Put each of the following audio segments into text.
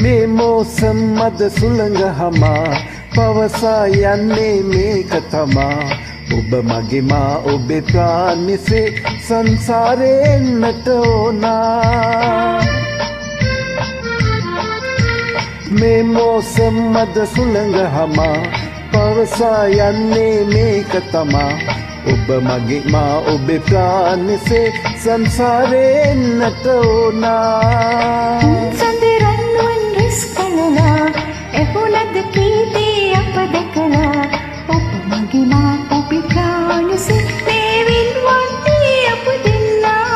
මේ මෝසම් මද සුළඟ හමා පවසා යන්නේ මේක තමා ඔබ මගේ මා ඔබේ ප්‍රාණිසේ සංසාරේ එන්නට ඕනා මේ මෝසම් මද සුළඟ හමා පවසා යන්නේ මේක තමා ඔබ මගේ මා ඔබේ ප්‍රාණිසේ සංසාරේ එන්නට ඕනා සඳරන්වන් රැස් කළා එහුණද කීදී අප දැකලා ඔබ මගේ මා ඔබේ ප්‍රාණිසේ මේවින් වන්නේ අප දෙන්නා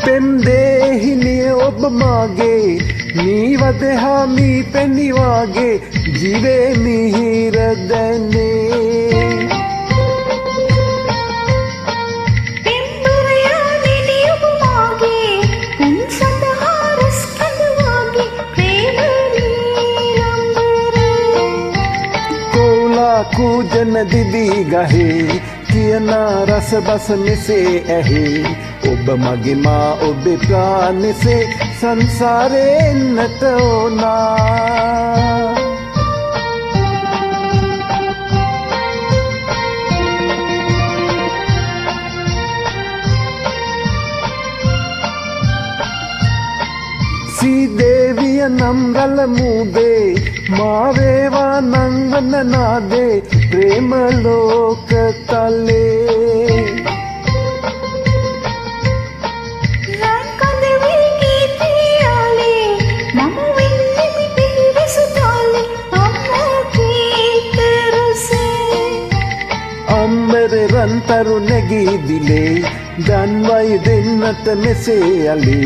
පෙම්දේහිනිය ඔබ මාගේ නීවදහා මී පැණිවාගේ ජීවේ මිහිර දැනේ පෙම්බරයා නිලි ඔබ මාගේ උන් සඳහා රැස් කඳවාගේ ප්‍රේම නීලම්බරේ කෝලා කූජන දිදී ගහේ කියන රස බස මෙසේ ඇහි ඔබ මගේ මා ඔබේ ප්‍රාණිසේ සංසාරේ එන්නට ඕනා සීදේවිය නම් රළ මූදේ මා වේවා නංවන නාදේ ප්‍රේම ලෝක තලේ රන්තරු නැගී දිලේ දන්වයි දෙන්නට මෙසේ අලි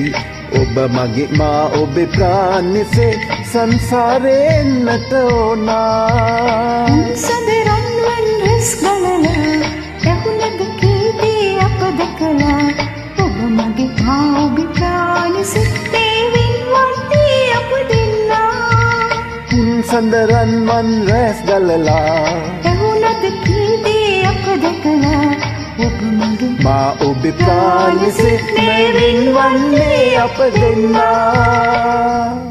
ඔබ මගේ මා ඔබේ ප්‍රාණිසේ සංසාරේ එන්නට ඕනා සඳරන්වන් රැස් ගලලා එහුණද කීදී අප දැකලා ඔබ මගේ මා ඔබේ ප්‍රාණිසේ මේවින් වන්නේ අප දෙන්නා සඳරන්වන් රැස් ගලලා එහුණද කීදී අප දැකලා ඔබ මගේ මා ඔබේ ප්‍රාණිසේ මේවින් වන්නේ අප දෙන්නා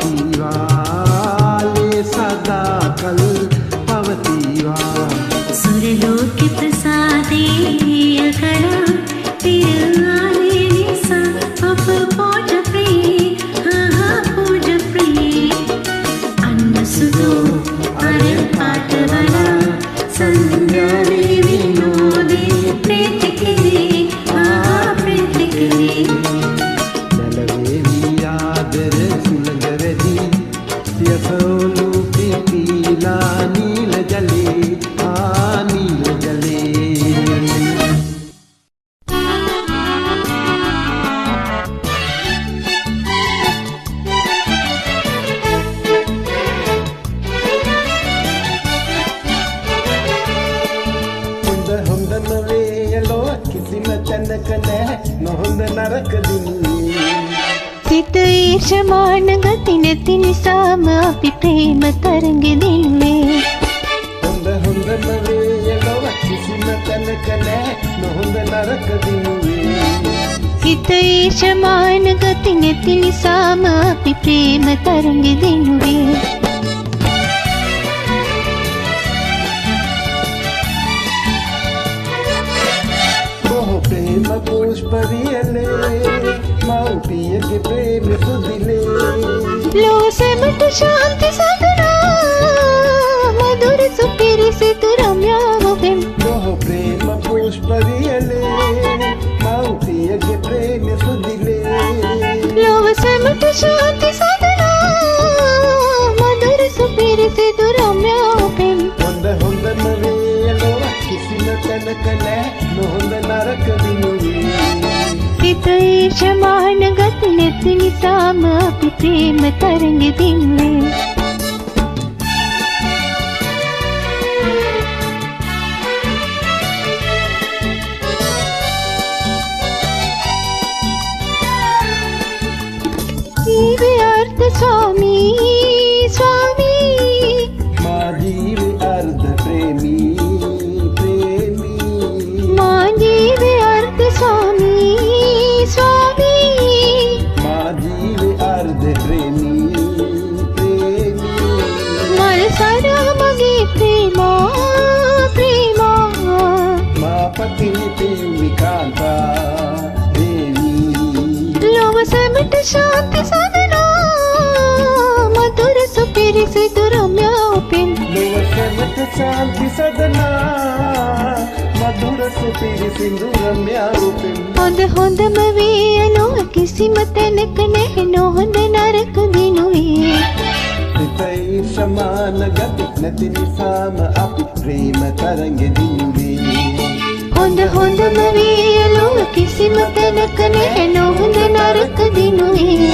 පවතිවා ලේ සදාකල් පවතිවා සුරලෝක ප්‍රසාදේ කලා පිරාලේ නිසා අප පොට ප්‍රී පොට ප්‍රී අන්න සුදු අර පාටවලා සංඥාවේ විනෝදේ ප්‍රේතකේ ප්‍රේතකේ නලවේවි ආදර සුළඟ වැඩි සියසෝලු පිපිලා නීල ජලේ නීල ජලේ හොඳ නවේයලෝ කිසිම තැනක නැහැ නොහොඳ නරක දිනුවේ සිත ඊර්ෂමාන ගති නැති නිසාම අපි ප්‍රේම තරංගෙ දිනුවේ හොඳ නවේයලෝ කිසිම තැනක නැහැ නොහොඳ නරක දිනුවේ සිත ඊර්ෂමාන ගති නැති නිසාම අපි ප්‍රේම තරංගෙ දිනුවේ प्रेम पुष्परियले मौपियගේ प्रेम सुदिले ලෝ සැමට ශාන්ති සඳනා මధుර සුපිරිසිදු රම්‍යාවෙන් බොහෝ ප්‍රේම පුෂ්පරියලේ මෞපියගේ ප්‍රේම සුදිලේ ලොව සැමට ශාන්ති සඳනා මధుර සුපිරිසිදු රම්‍යාවෙන් හොඳම වේලෝ කිසිම තැනක නැහැ නොහොඳ නරක දිනුවේ සිත ඊර්ෂමාන ගති නැති නිසාම අපි ප්‍රේම තරංගෙ දිනුවේ ජීවේ අර්ථ ස්වාමී ස්වාමී මා ජීවේ අර්ධ ප්‍රේමී ප්‍රේමී මා ජීවේ අර්ථ ස්වාමී ස්වාමී මා ජීවේ අර්ධ ප්‍රේමී ප්‍රේමී මල් සරා මගේ ප්‍රේමා ප්‍රේමා මා පතිනි පියුමි කාන්තා ලොව සැමට ශාන්ති සඳනා මధుර සුපිරිසිදු රම්‍යාවෙන් ලොව සැමට ශාන්ති සදනා මధుර සුපිරිසිදු රම්‍යාවෙන් හොඳම වේලෝ කිසිම තැනක නැහැ නොහොඳ නරක දිනුවේ සිතයි සමාන ගති නැති නිසාම අපි ප්‍රේම තරංගෙ දිනුවේ හොඳම වේලෝ කිසිම තැනක නැහැ නොහොඳ නරක දිනුවේ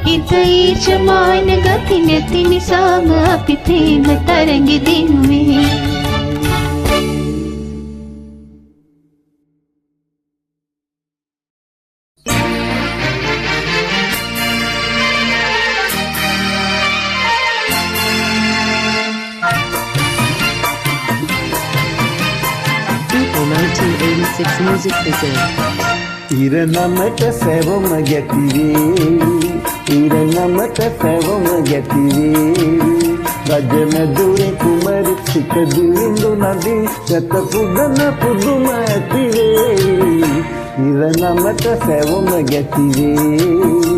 හිත ඊර්ෂමාන ගති නැති නිසාම අපි ප්‍රේම තරංගෙ දිනුවේ 1986 Music Present. ඉරනමට සැවොම ගැතිවේ ඉරනමට සැවොම ගැතිවේ රජමැදුරේ කුමරි සික දිලිඳු නදී සත පුදන පුදුම ඇතිවේ ඉරනමට සැවොම ගැතිවේ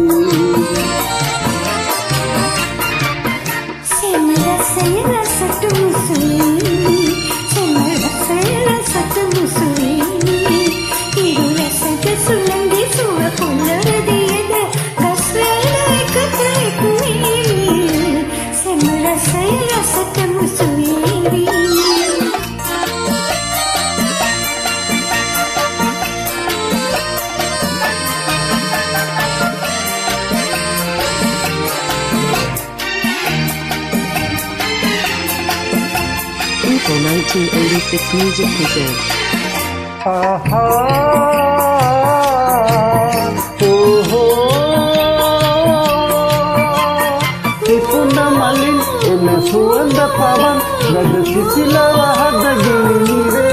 For 1986 Music Present. Aha, oho, ipuna malin ena suanda pavan rada sisila hadagire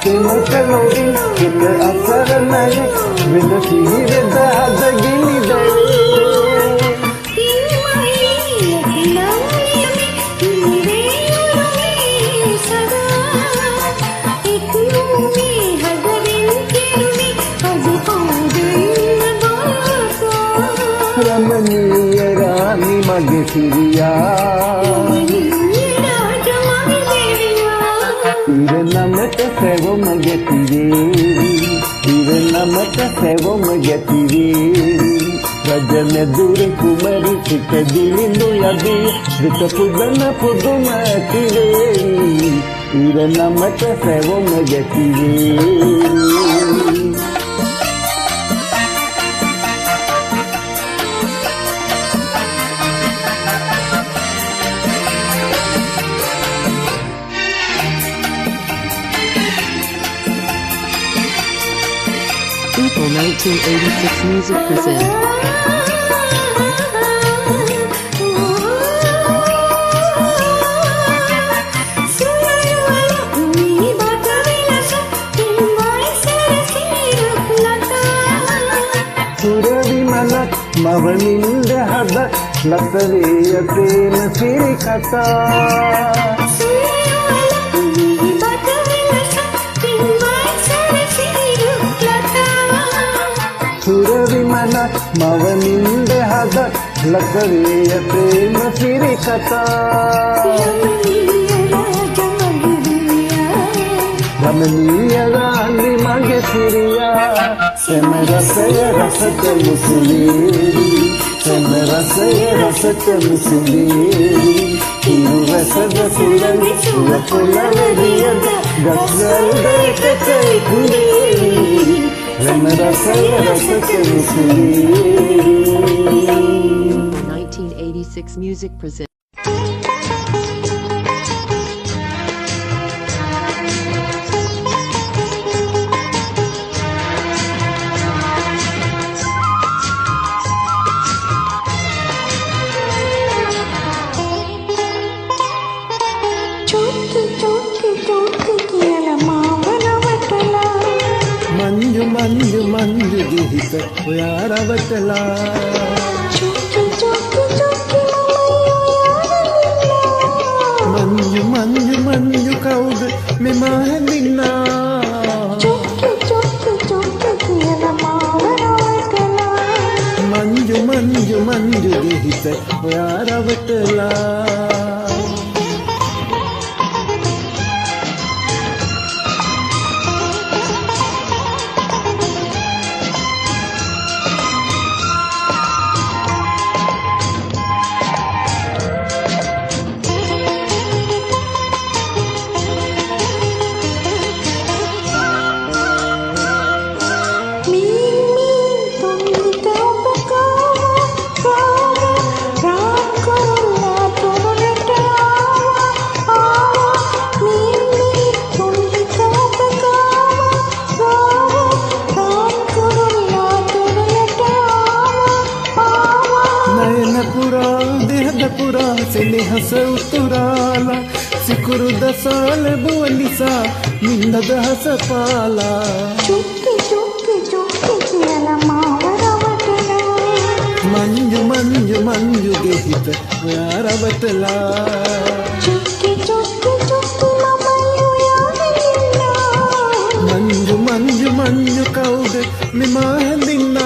kemokalodin kita asaranaye veda sihire da hadagire රමණීය රාණි මගේ සිරියා ඉරනමට සැවොම ගැතිවේවි ඉරනමට සැවොම ගැතිවේවි රජ මෙදුර කුමරි සිත දිලිඳු යදී විත පුදන පුදුම ඇතිවේවි ඉරනමට සැවොම ගැතිවේවි People 1986 Music present. සුරවිමලක් මවනින්ද හද ලතරේ යතේන සිරි කතා සුරවිමලක් මවනින්ද හද ලතරේ යතේන සිරි කතා රමණීය රාණි මගේ සිරියා සෙම රසය රසත මුසුලේවි සෙම රසය රසත මුසුලේවි ඉරු රසද සුලන් ලකුලවදියද ගස්වල් දෙකට ඉකුලේවි සෙම රසය රසත මුසුලේවි 1986 Music present. ಮಂಜು ಮಂಜು ಮಂಜು ಗಿಹಿತ ಯಾರವಟಲ ಮಂಜು ಮಂಜು ಮಂಜು ಕೌದ ಮೆಮಾಹದಿನ್ನ ಮಂಜು ಮಂಜು ಮಂಜು ಗಿಹಿತ ಯಾರವಟಲ ಸಿಲಿಹಸ ಉತ್ತುರಾಲ ಸಿಕುರುದ ಸಾಲೆ ಬೋಲಿಸ ನಿಂದದ ಹಸಪಾಲ ಚುಕ್ಕಿ ಚುಕ್ಕಿ ಚುಕ್ಕಿ ಕಿಯಲ ಮಾವರವಟಲ ಮಂಜು ಮಂಜು ಮಂಜುಗೆ ಹಿತ ಯಾರವಟಲ ಚುಕ್ಕಿ ಚುಕ್ಕಿ ಚುಕ್ಕಿ ಮಮಯು ಯಾರಿಲ್ಲ ಮಂಜು ಮಂಜು ಮಂಜು ಕೌದೆ ನಿಮಾಹದಿನ್ನ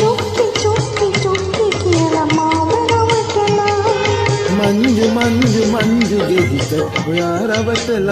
ಚುಕ್ಕಿ ಚುಕ್ಕಿ ಚುಕ್ಕಿ ಕಿಯಲ ಮಾವರವಟಲ ಮಂಜು ಮಂಜು ಮಂಜುಗೆ ಹಿತ ಯಾರವಟಲ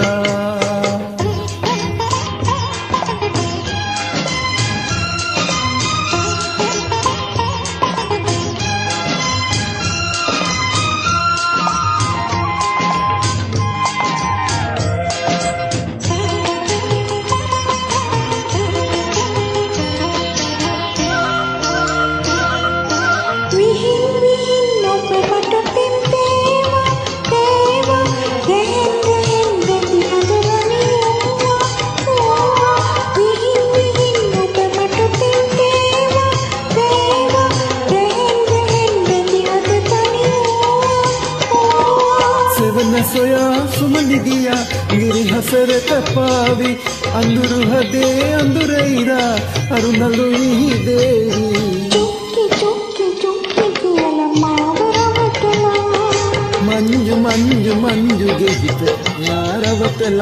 සොයා සුමලිගියා ගිරි හසරට පාවි අඳුරු හදේ අඳුරයිරා අරුණලුයි දේවි ಚುಕ್ಕಿ ಚುಕ್ಕಿ ಚುಕ್ಕಿ ಕಿಯಲ ಮಾವರವಟಲ ಮಂಜು ಮಂಜು ಮಂಜುಗೆ ಹಿತ ಯಾರವಟಲ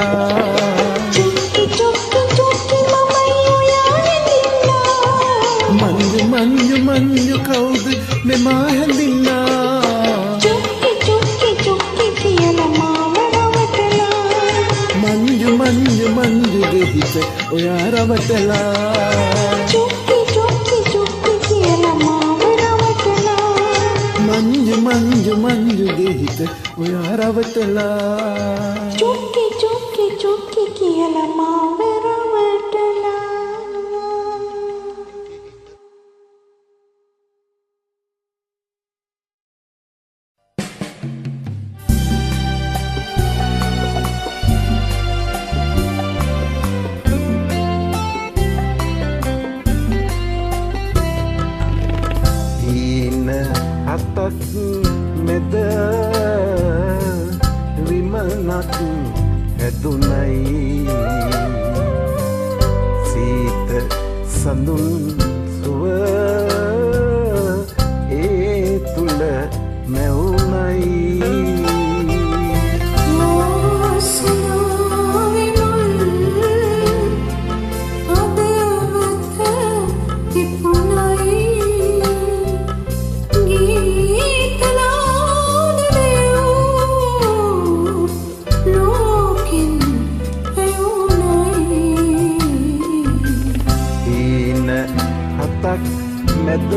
ಚುಕ್ಕಿ ಚುಕ್ಕಿ ಚುಕ್ಕಿ ಮಮಯು ಯಾರಿಲ್ಲ ಮಂಜು ಮಂಜು ಮಂಜು ಕೌದು මෙම හැඳින්නා චුක්කි චුක්කි චුක්කි කියලා මාව රවටලා මංජු මංජු මංජුගේ හිත ඔයා රවටලා චුක්කි චුක්කි චුක්කි කියලා මාව රවටලා මංජු මංජු මංජුගේ හිත ඔයා රවටලා චුක්කි චුක්කි චුක්කි කියලා මාව රවටලා අතක් මෙද විමනක් හැදුනයි සීත සඳුන් සුව ඒ තුල නැවුනයි මැද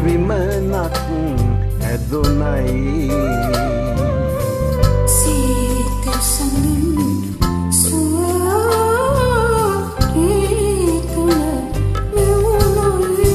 විමනක් හැදුනයි සීත සඳුන් සුව ඒ තුල නැවුනයි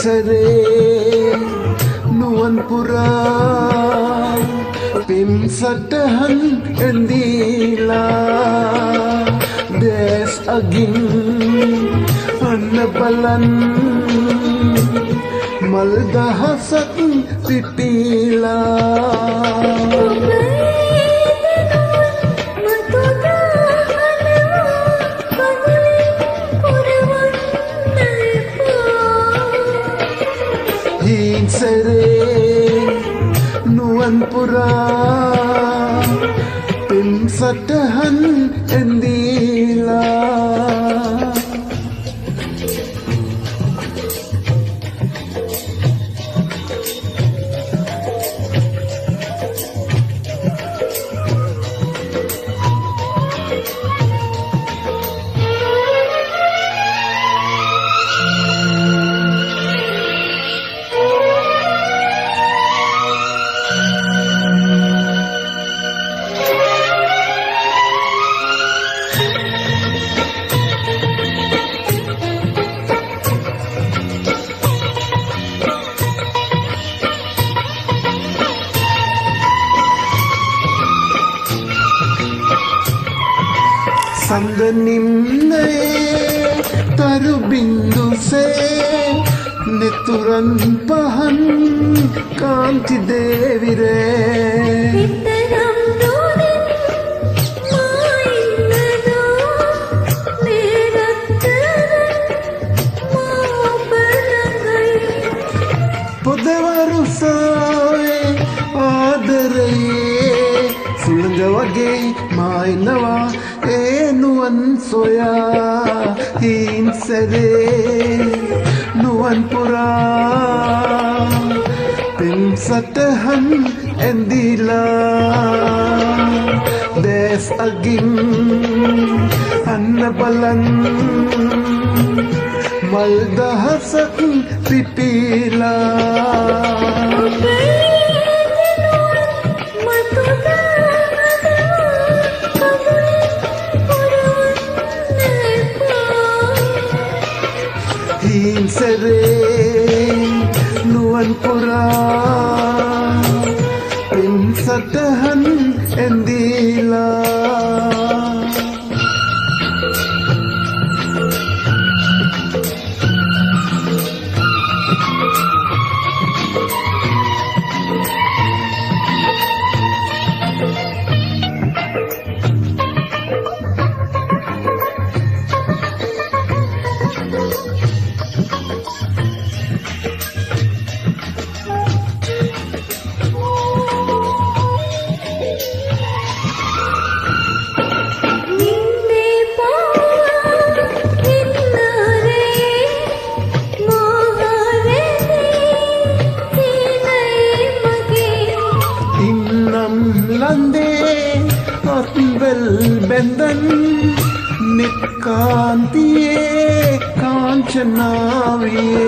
සැරේ නුවන් පුරා පිම් සටහන් ඇඳීලා දැස් අගින් අන්න බලන් මල් දහසක් පිපිලා සැරේ නුවන් පුරා පිම් සටහන් ඇඳීලා සඳනිම්නයේ තරු බින්දුසේ නෙතුරන් පහන් කාන්ති දේවිරේ විතරම් දෝනෙන් මායින්නදෝ මේරත්තර මාපලඟයි පොදවරුසාවේ ආදරයේ සුළඟ වගේ මායිනවා නුවන් සොයා හින් සැරේ නුවන් පුරා පිම් සටහන් ඇඳීලා දැස් අගින් අන්න බලන් මල් දහසක් පිපිලා සැරේ නුවන් පුරා පිම් සටහන් ඇඳීලා බැඳන් නෙත් කාන්තියේ කාංචනාවියේ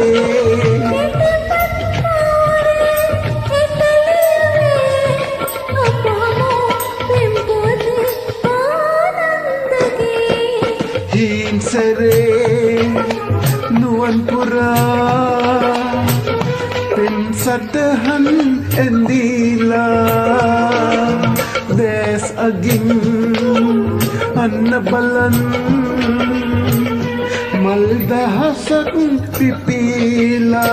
හින් සැරේ නුවන් පුරා පිම් සටහන් ඇඳීලා දැස් අගින් අන්න බලන් මල් දහසක් පිපිලා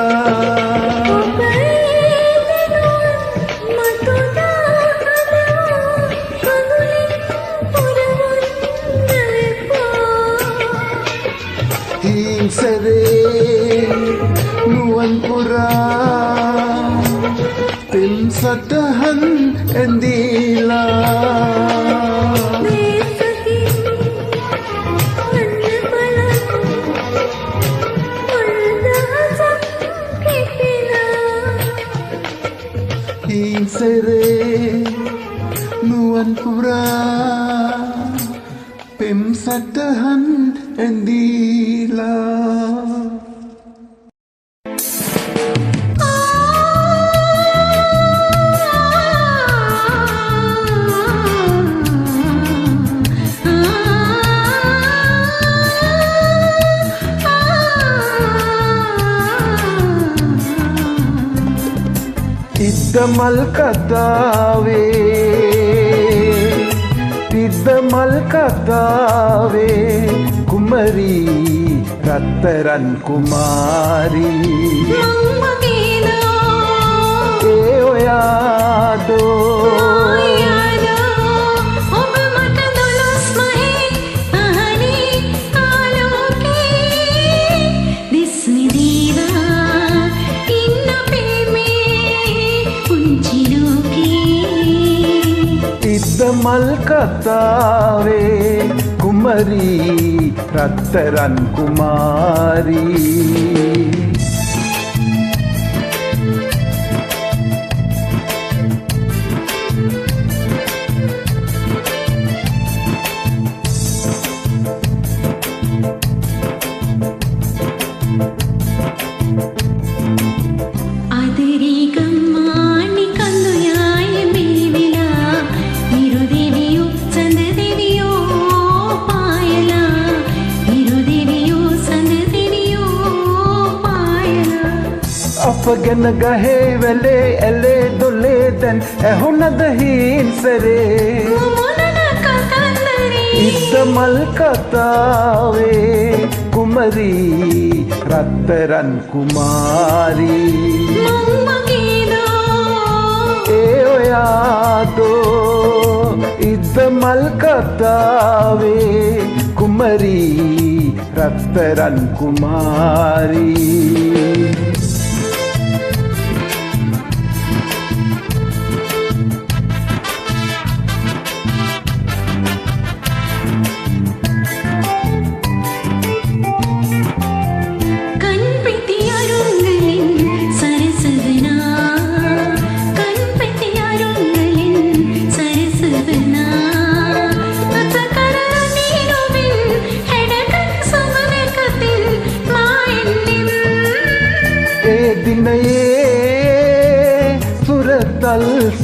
හින් සැරේ නුවන් පුරා පිම් සටහන් ඇඳීලා හින් සැරේ නුවන් පුරා පිම් සටහන් ඇඳීලා ඉද්ද මල් කතාවේ කුමරී රත්තරන් කුමාරී ඒ ඔයාදෝ මල් කතාවේ කුමරී රත්තරන් කුමාරී අපගෙන ගහේ වැලේ ඇලේ දොලේ දැන් ඇහුණද හිංසරේ ඉද්ද මල් කතාවේ කුමරී රත්තරන් කුමාරී ඒ ඔයාදෝ ඉද්ද මල් කතාවේ කුමරී රත්තරන් කුමාරී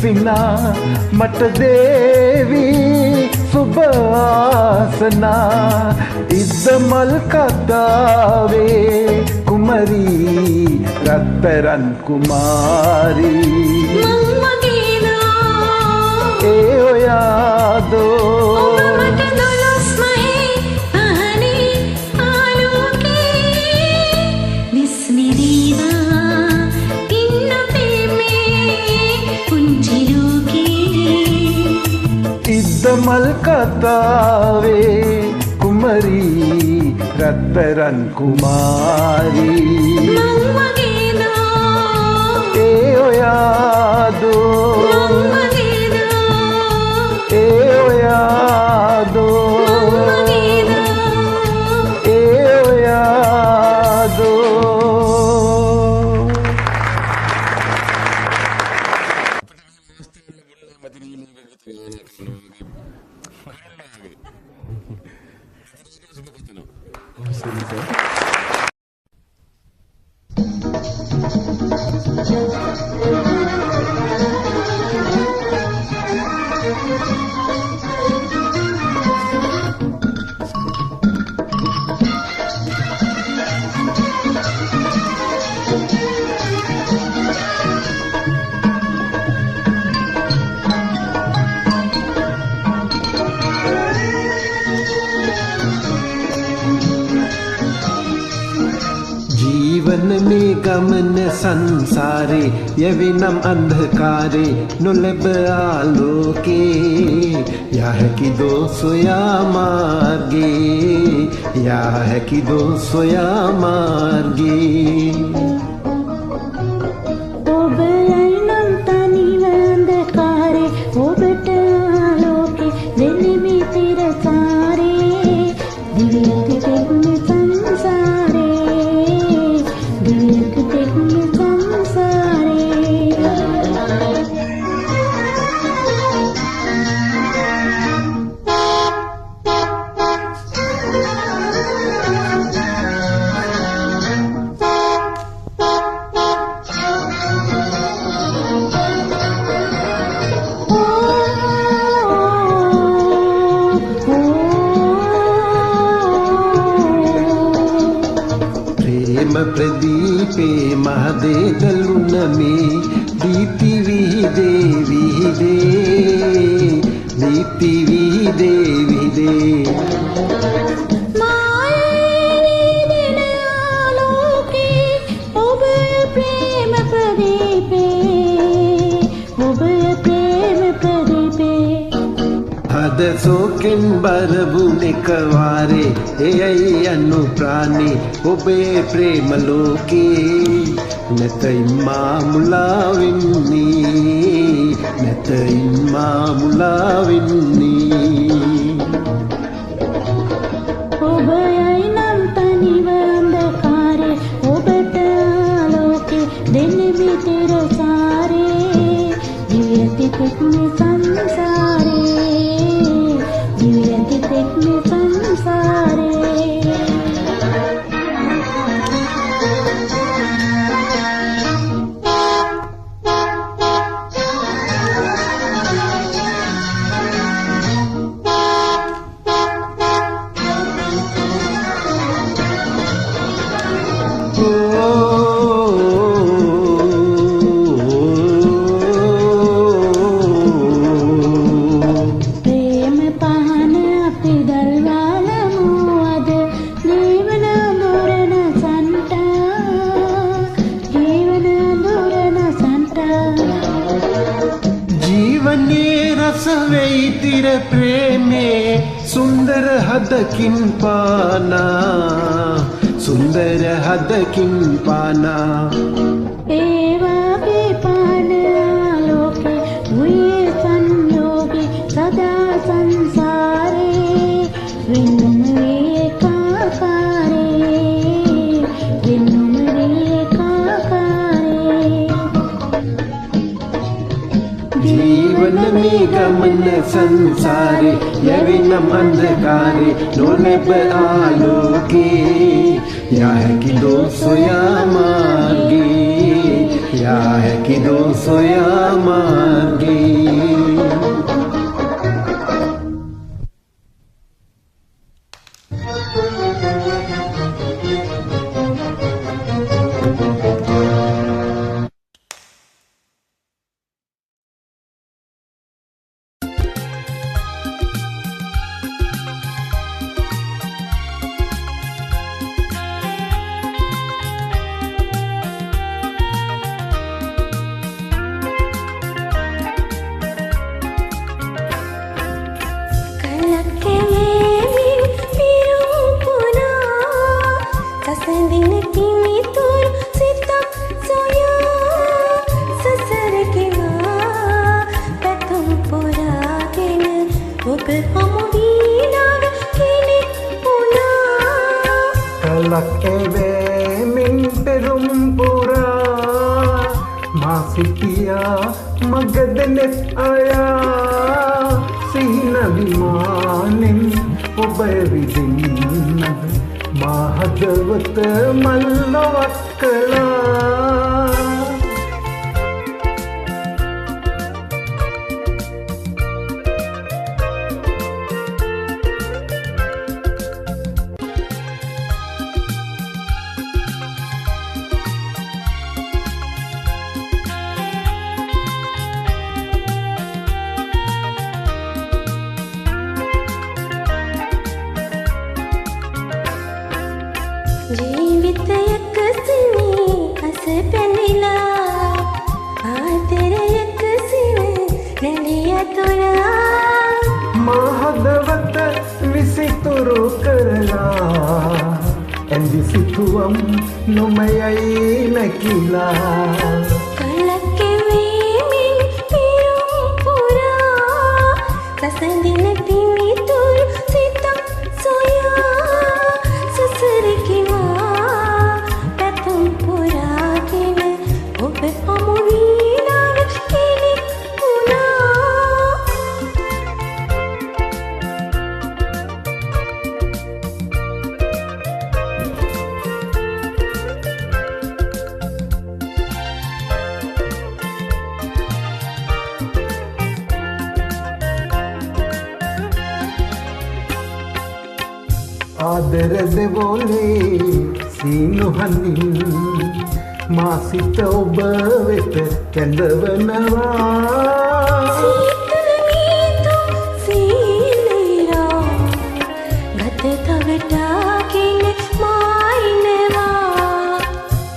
සිනා මට දේවී සුභාසනා ඉද්ද මල් කතාවේ කුමරී රත්තරන් කුමාරී ඒ ඔයාදෝ ඉද්ද මල් කතාවේ කුමරී රත්තරන් කුමාරී ඒ ඔයාදෝ ඒ ඔයාදෝ ඒ ඔයාදෝ जीवन में गमन संसारे यविनम अंधकारे नुलब आलोके या है कि दो सोया मार्गे या है कि दो सोया मार्गे මහදේ දලුන මේ දීපි විහිදේ විහිදේ දීපි විහිදේ විහිදේ හද සෝකෙන් බරබුනේ කවාරේ එයයි අනු ප්‍රාණි ඔබේ ප්‍රේම ලෝකේ නැතයි මා මුලා වෙන්නේ නැතයි මා මුලා වෙන්නේ ඔබයි නම් තනිව අන්ධකාරේ ඔබට ආලෝකේ දෙන්නේ විතර සාරේ දිව්‍ය තිතෙක්නේ සංසාරේ දිව්‍ය තිතෙක්නේ සංසාරේ वेतिर प्रेमे सुंदर हदकिन पाना सुंदर हदकिन पाना एवागे पाना लोके हुए संयोगी सदा संसारे विनुमरे काकारे विनुमरे काकारे जीवन में गमन संसारे यविनम अंधकारे नोनेब आलोके या है कि दो सोया मार्गे या है कि दो सोया मार्गे मगदने आया सिहन विमानिन उबविदिन महदवत मल्लवक्कला जीवित यकसिनी हस पेनिला आतेरे यकसिनी नलिया तोरा महदवत विसितुरु करला एंदी सितुवम नुमयई नकिला कलके वेमिन पिरुपुरा ससंदिन तिमी तुर सिता सोया ससर की आदर दे बोले सीनु हनी මා සිත ඔබ වෙත කැඳවනවා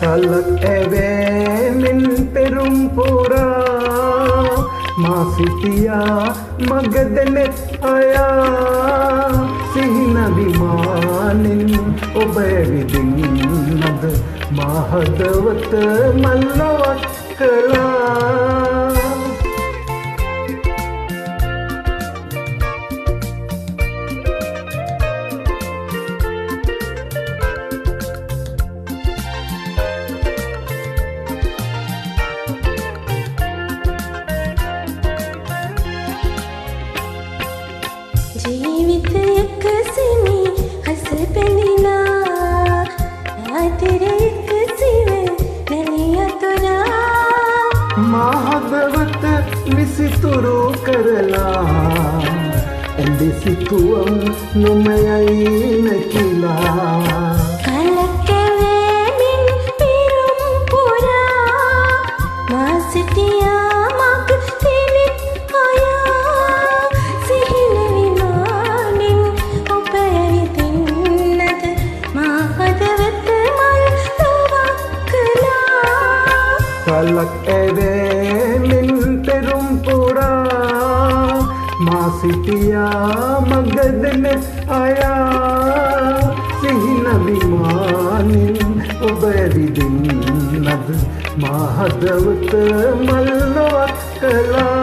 කලක් ඇවෑමෙන් පෙරුම් පුරා මා සිටියා මගදෙනෙත් අයා සිහින විමානෙන් ඔබ ඇවිදින්නද මා හදවත මල්ලොවක් කළා ජීවිතයක සිනි හස පැනිලා ආතරයක සිව නැලියතුරා මා හදවත විසිතුරු කරලා ඇඳි සිතුවම් නොමයයි නැකිලා කලක් ඇවෑමෙන් පිරුම් පුරා මා සිටියා මග දෙනෙත් අයා සිහින විමානෙන් ඔබ ඇවිදින්නද මා හදවත මල් ලොවක් කළා කලක් ඇවෑමෙන් පෙරුම් පුරා මා සිටියා මගදෙනෙත් අයා සිහින විමානෙන් ඔබ ඇවිදින්නද මා හදවත මල්ලොවක් කළා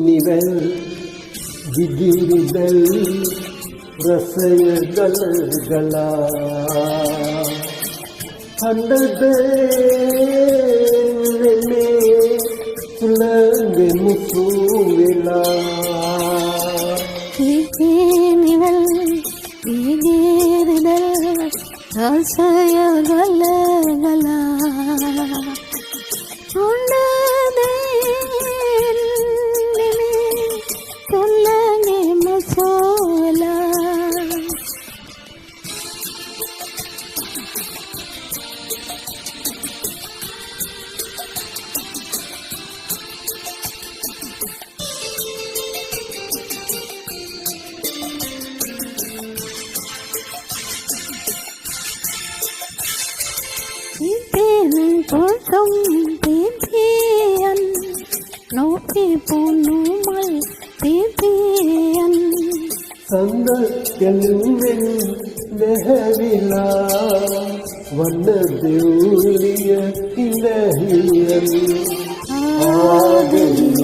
නිවැල් විදිරිදැල් රසය ගලගලා හඬදෙන්නේ සුළඟ මුසු වෙලා නිවැල් විදිරිදැල් රසය ගලගලා Potong pipian, no pipuno mal pipian. Sanda keluwen nehvila, vanna deuliya ilahiyan. Aadari,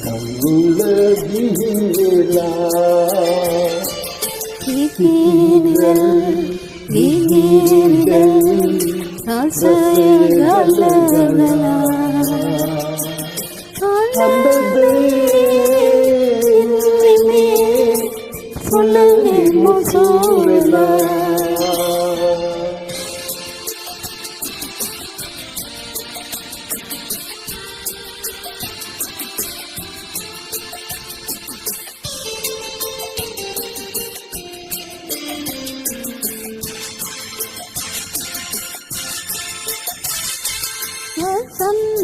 gangula gihila. Pipian. Rasaya galagala handadeni fulani musuvela Some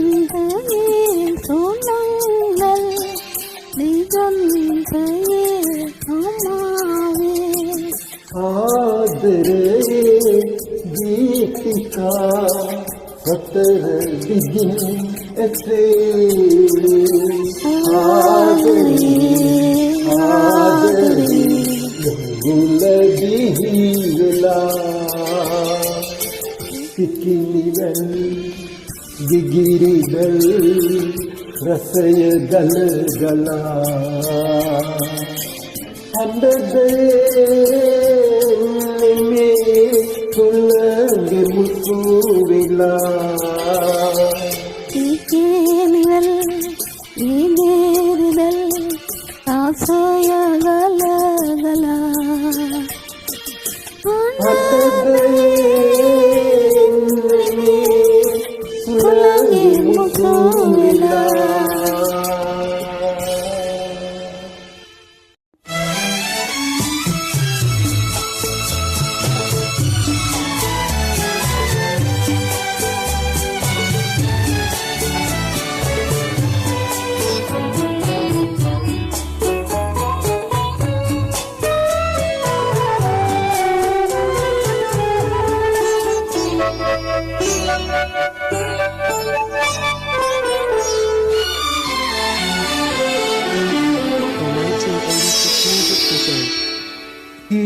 ආදරයේ Deepika සතර දිගින් ඇතේ ආදරේ ගුලදිහිලා කිකිලිවල් ගිගිරිවල් රසය ගලගලා අඬදේ තුලගේ මුතු වෙලා කිකිලිවල් ගිගිරිවල් රසය ගලගලා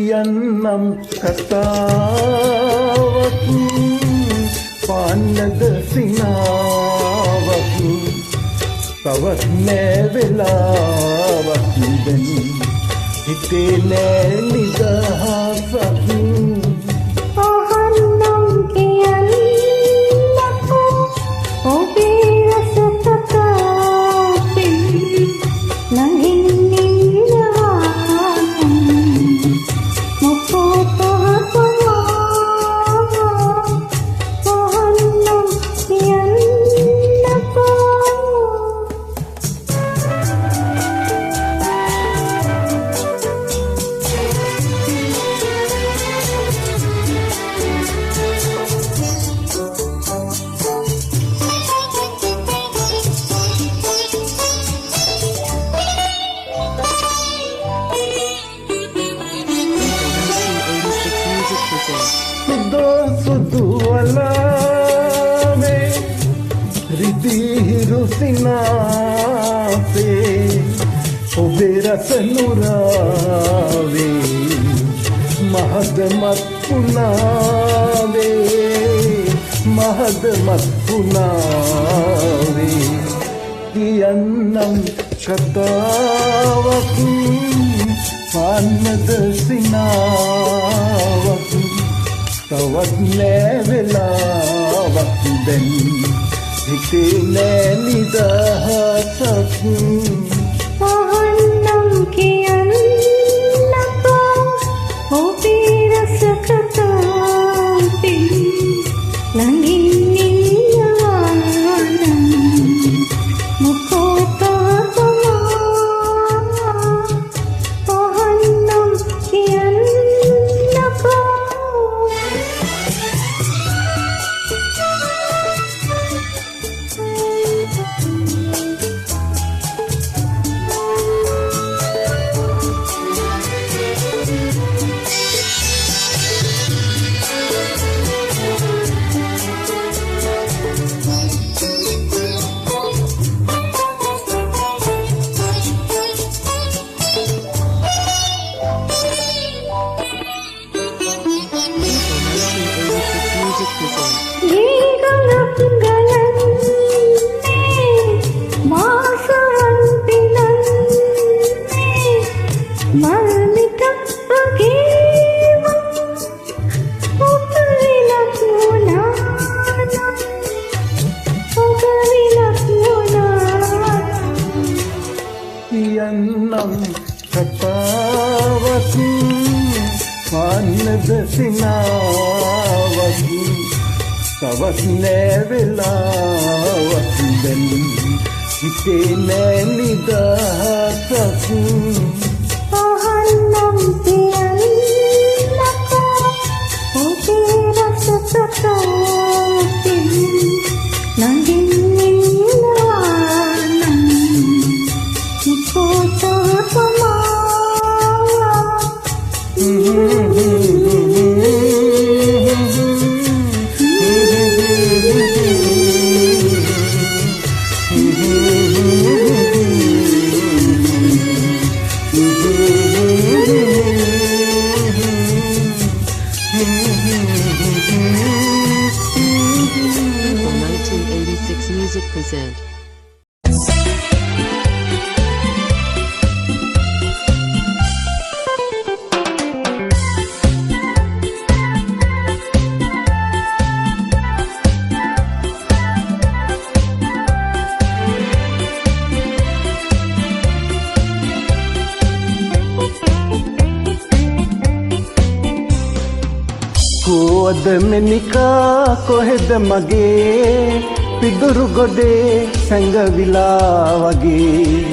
කියන්නම් කතාවක් පාන්නද සිනාවක් තවත් නෑ වෙලාවක් දැන් හිතේ නෑ නිදහසක් නුරාවේ මහදමත් පුනාවේ කියන්නම් කතාවක් පාන්නද සිනාවක් තවත් නෑ වෙලාවක් දැන් හිතේ නෑ නිදහසක් කියන්නම් කතාවක් පාන්නද සිනාවක් තවත් නෑ වෙලාවක් දැන් හිතේ නෑ නිදහසක් Mm-hmm. කෝවද මෙනිකා කොහෙද මගේ පිදුරු ගොඩේ සැඟවිලා වගේ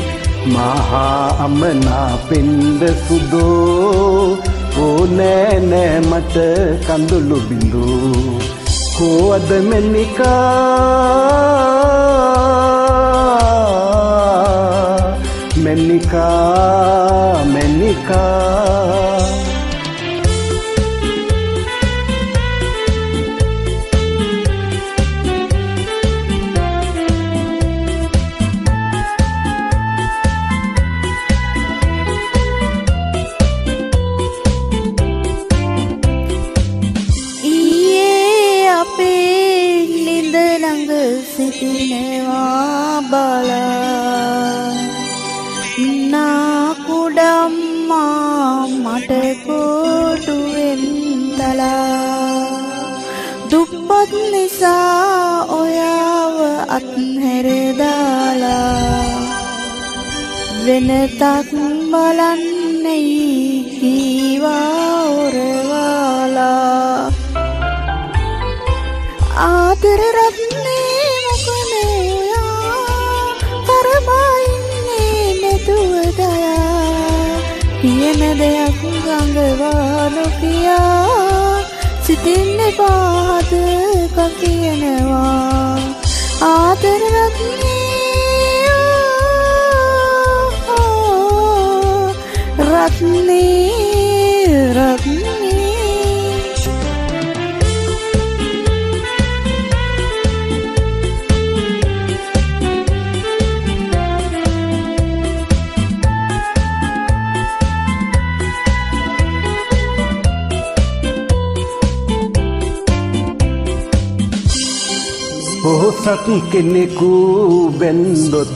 මහා අමනා පෙන්ද සුදෝ ඕනෑ නෑ මට කඳුළු බිඳු කෝවද මෙනිකා මෙනිකා මෙනිකා සිටිනවා බලා නා කුඩම්මා මට කොටුවෙන් තලා දුප්පත් නිසා ඔයාව අත්හැර දාලා වෙනතක් බලන්නේ කීවා ඔරවාලා ආදර රත්නේ කියන දෙයක් ගඟවාලු කියා සිතින් එපාද කියනවා ආදර රත්නේ පොහොසත් කෙනෙකු බැන්දොත්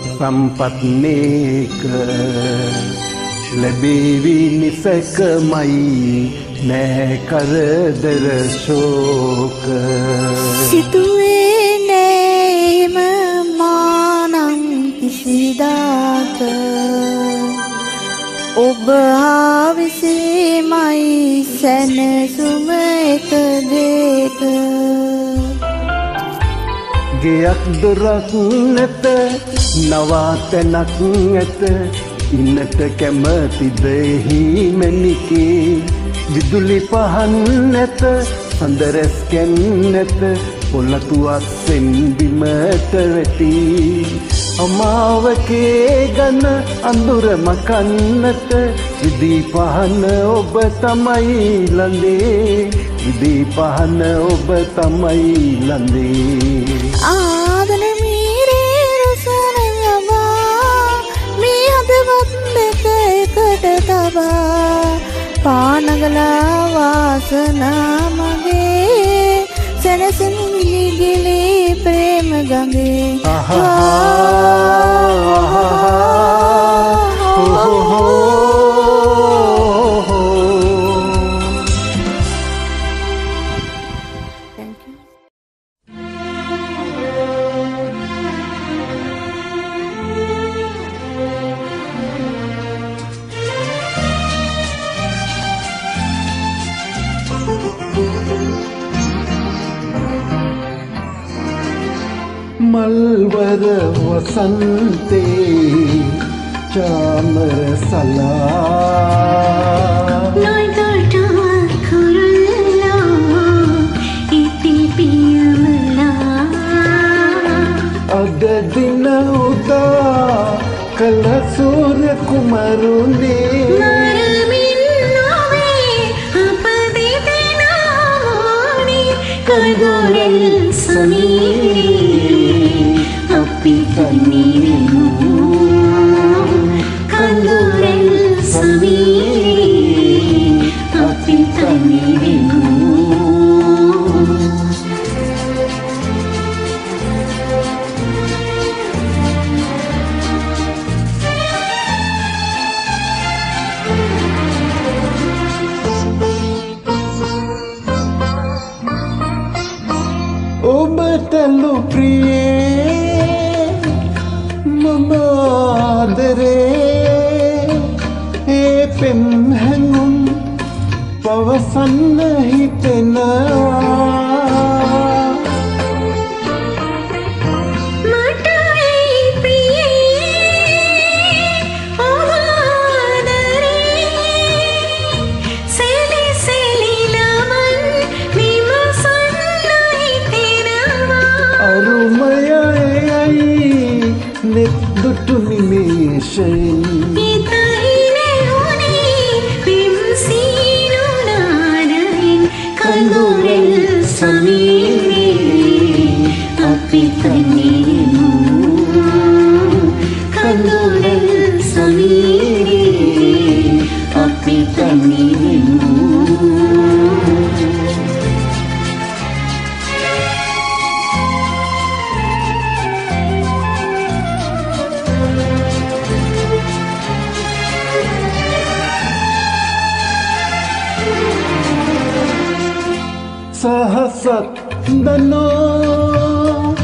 සම්පත් නේක ලැබේවි නිසකමයි නෑ කරදර ශෝක සිතුවේ නෑම මානං කිසිදාක ඔබ හා විසීමයි සැනසුම එක දෙක ගෙයක් දොරක් නැත නවාතැනක් ඇත ඉන්නට කැමතිද එහි මැණිකේ විදුලි පහන් නැත සඳරැස් කැන් නැත පොළතුවක් සෙන්බිමට වැටි අමාවකේ ගන අඳුර මකන්නට විදී පහන ඔබ තමයි ළඟේ විදී පහන ඔබ තමයි ළඟේ ආදන මීරේ රසනයමා මේ හදවත් දෙක එකට තබා පානගලා වාසනා මගේ සැනසෙන ගිලි ප්‍රේම ගඟේ මල්වර වසන්තේ චාමර සලා නොයිදට කුරුල්ලා ඉති පියවලා අද දින උදා කළ සූර්ය කුමරුනේ මරමින් නොවේ අප දෙදෙනා වුණේ කඳුරෙල් සමීරේ අපි තනිවෙමු කඳුරෙල් සමීරේ අපි තනිවෙමු ඔබට ලුප්‍රියේ මම දුටු නිමේෂයෙන් පිතහිනේ හොනේ පිම්සීනුනානයෙන් කඳුරෙල් සමීරේ අපි තනියමු කඳුරෙල් සමීරේ අපි තනියමු සහසත් දනෝ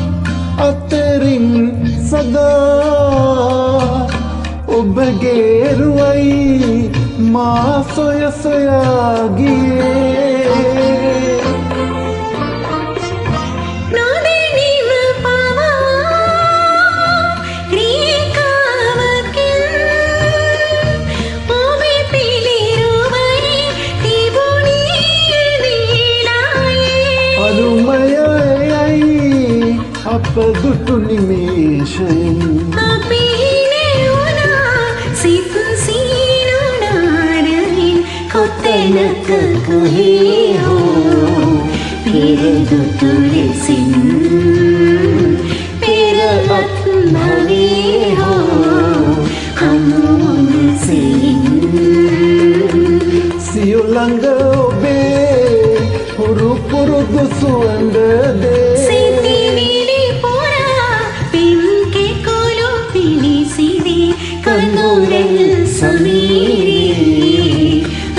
අතරින් සදා ඔබගේ රුවයි මා සොය සොයා ගියේ නොදැනීම පවා රීකාවකින් ඔබේ පිළිරුවයි තිබුණේ දීලායේ අරුමයයි අප දුටු නිමේෂයෙන් අපි හිනෙවුණා සිත් සීනුනාරයින් කොතැනක කොහේ හෝ පෙර දුටු ලෙසින් පෙර අත් භවයේ හෝ හමුවුණු සෙයින් සියුලඟ ඔබේ පුරු පුරුදු සුවඳ දේ සිතිවිලි පුරා පින්කෙකුළු පිලිසිදී කඳුරෙල් සමීරේ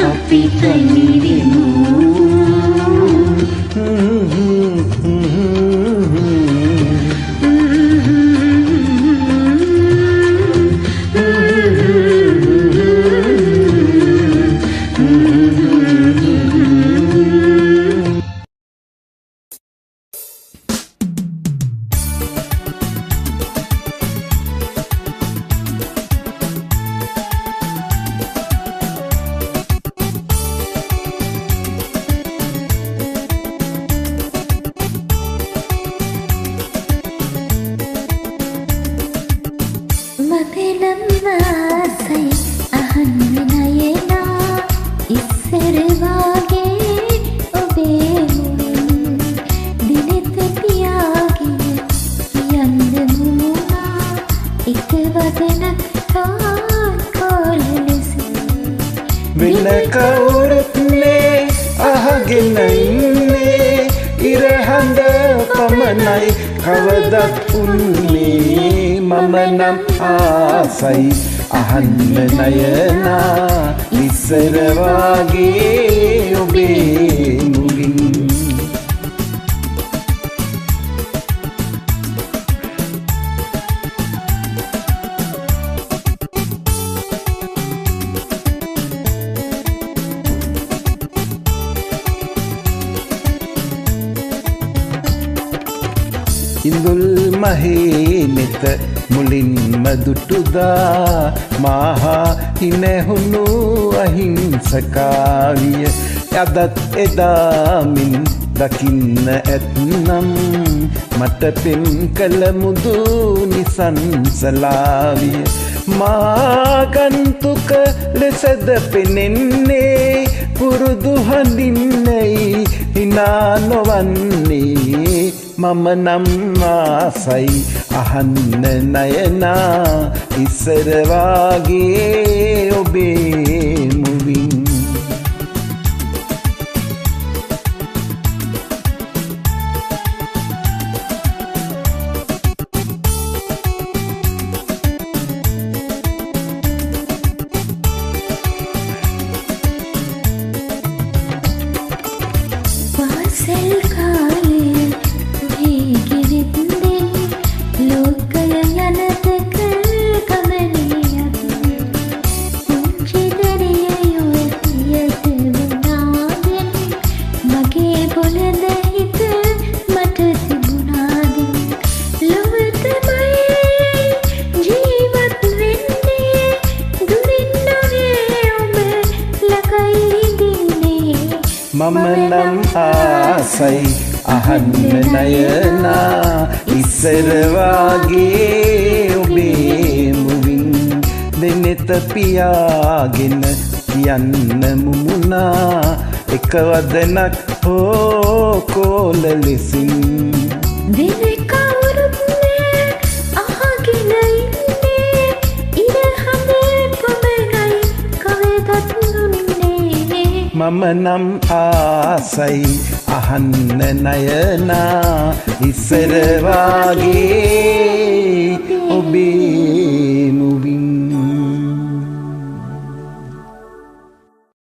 අපි තනිවෙමු මතලම්වාසයි අහන්න නයනා ඉස්සර වාගේ ඔබේ මුවින් දිනෙත පියාගේ යන්න මුණා එක වදනක් තාකෝල ලෙසින් වෙන කවුරුත් නේ අහගෙන ඉන්නේ ඉරහඳ පමණයි කවදත් උන්නේ මම නම් ආසයි අහන්න නයනා ඉස්සර වාගේ ඔබේ මුවින් ඉඳුල් මහේ නෙත මුලින්ම දුටුදා මාහා හිනැහුණු අහිංසකාවිය අදත් එදාමින් දකින්න ඇත්නම් මට පෙම් කළ මුදු නිසංසලාවිය මාගන්තුක ලෙසද පෙනෙන්නේ පුරුදු හඳින්නයි හිනා නොවන්නේ මම නම් ආසයි අහන්න නයනා ඉස්සර වාගේ ඔබේ මුවින් පාසල් කාලේ ගිරිද්දේ ලෝකය යනතක ගමනියක් පුංචි දරියෝ යත වුණාගෙන මගේ බොළඳ හිත මට තිබුණාගෙන ලොවතමයි ජීවත් වෙන්නේ දුරින් නොවේ ඔබ ළඟයි දින්නේ මම නම් ආසයි අහන්න නයනා ඉස්සර වාගේ ඔබේ නෙත පියාගෙන යන්න මුමුණා එක වදනක් හෝ කෝල ලෙසින් වෙන කවුරුත් නෑ අහගෙන ඉන්නේ ඉර හඳ පමණයි කවදත් නුන්නේ මම නම් ආසයි අහන්න නයනා ඉස්සර වාගේ ඔබේ